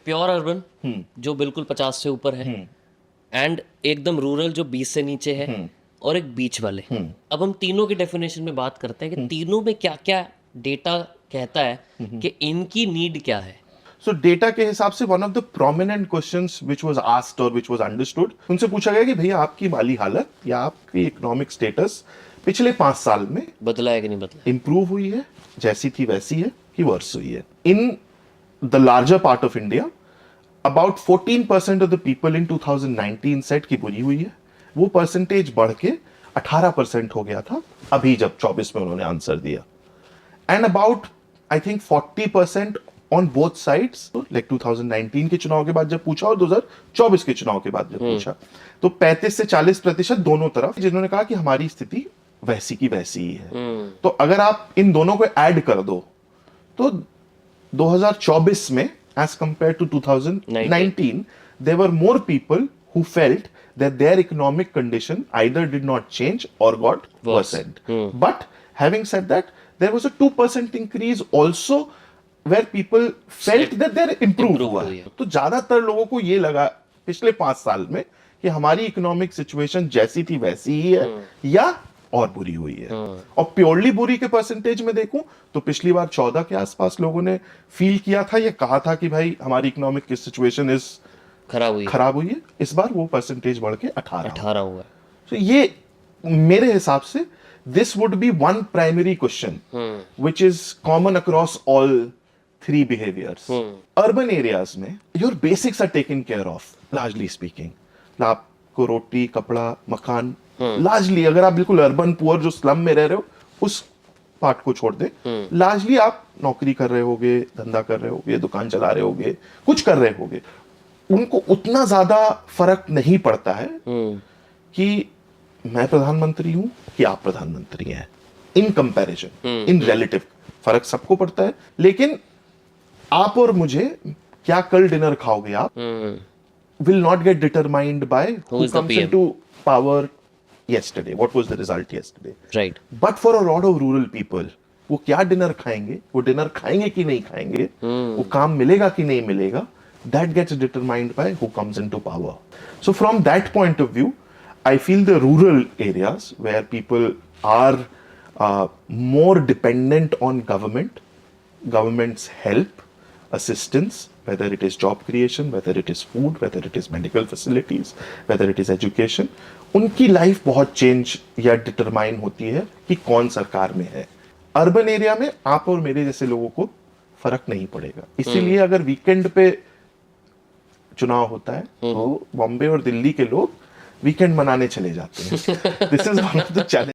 Pure urban जो बिल्कुल 50 से ऊपर है, एंड एकदम रूरल जो 20 से नीचे है, और एक बीच वाले। अब हम तीनों की डेफिनेशन में बात करते हैं कि तीनों में क्या क्या डेटा कहता है कि इनकी नीड क्या है। सो डेटा के हिसाब से one of the prominent questions which was asked और व्हिच वाज अंडरस्टूड, उनसे पूछा गया कि भैया आपकी माली हालत या आपकी इकोनॉमिक स्टेटस पिछले 5 साल में बदला है कि नहीं बदला, इंप्रूव हुई है, जैसी थी वैसी है, कि वर्स हुई है। In the larger part of India about 14% of the people in 2019 set की बुरी हुई है। वो परसेंटेज बढ़ के 18% हो गया था अभी जब 24 में उन्होंने आंसर दिया। And about I think 40% on both sides, like 2019 के चुनाव के बाद जब पूछा और 2024 के चुनाव के बाद जब पूछा, तो 35 से 40% दोनों तरफ जिन्होंने कहा कि हमारी स्थिति वैसी की वैसी ही है। तो अगर आप इन दोनों को ऐड कर दो तो 2024 में as compare to 2019 there were more people who felt that their economic condition either did not change or got worsened. But having said that, there was a 2% increase also where people felt that they're improved हुआ। तो ज्यादातर लोगों को ये लगा पिछले 5 साल में कि हमारी इकोनॉमिक सिचुएशन जैसी थी वैसी ही है या और बुरी हुई है। और प्योरली बुरी के परसेंटेज में देखूं तो पिछली बार 14 के आसपास लोगों ने फील किया था, ये कहा था कि भाई हमारी इकोनॉमिक सिचुएशन इज खराब हुई है। इस बार वो परसेंटेज बढ़ के 18 हुआ है। तो ये मेरे हिसाब से this would be one primary question which is common across all 3 behaviours. Urban areas में your basics are taken care of largely speaking. आपको रोटी, कपड़ा, मकान लार्जली, अगर आप बिल्कुल अर्बन पुअर जो स्लम में रह रहे हो उस पार्ट को छोड़ दे, लार्जली आप नौकरी कर रहे होगे, धंधा कर रहे होगे, दुकान चला रहे होगे, कुछ कर रहे होगे, उनको उतना ज्यादा फर्क नहीं पड़ता है कि मैं प्रधानमंत्री हूं कि आप प्रधानमंत्री हैं। इन कंपैरिजन, इन रिलेटिव फर्क सबको पड़ता है, लेकिन आप और मुझे क्या कल डिनर खाओगे आप will not gate determined by who comes into power yesterday, what was the result yesterday, right? But for a lot of rural people, वो क्या डिनर खाएंगे, वो डिनर खाएंगे कि नहीं खाएंगे, वो काम मिलेगा कि नहीं मिलेगा, that gets determined by who comes into power. So from that point of view, I feel the rural areas where people are more dependent on government's help, assistance, whether it is job creation, whether it is food, whether it is medical facilities, whether it is education, उनकी life बहुत change या determine होती है कि कौन सरकार में है। अर्बन एरिया में आप और मेरे जैसे लोगों को फर्क नहीं पड़ेगा, इसीलिए अगर वीकेंड पे चुनाव होता है तो बॉम्बे और दिल्ली के लोग वीकेंड मनाने चले जाते हैं। This is one of the challenge.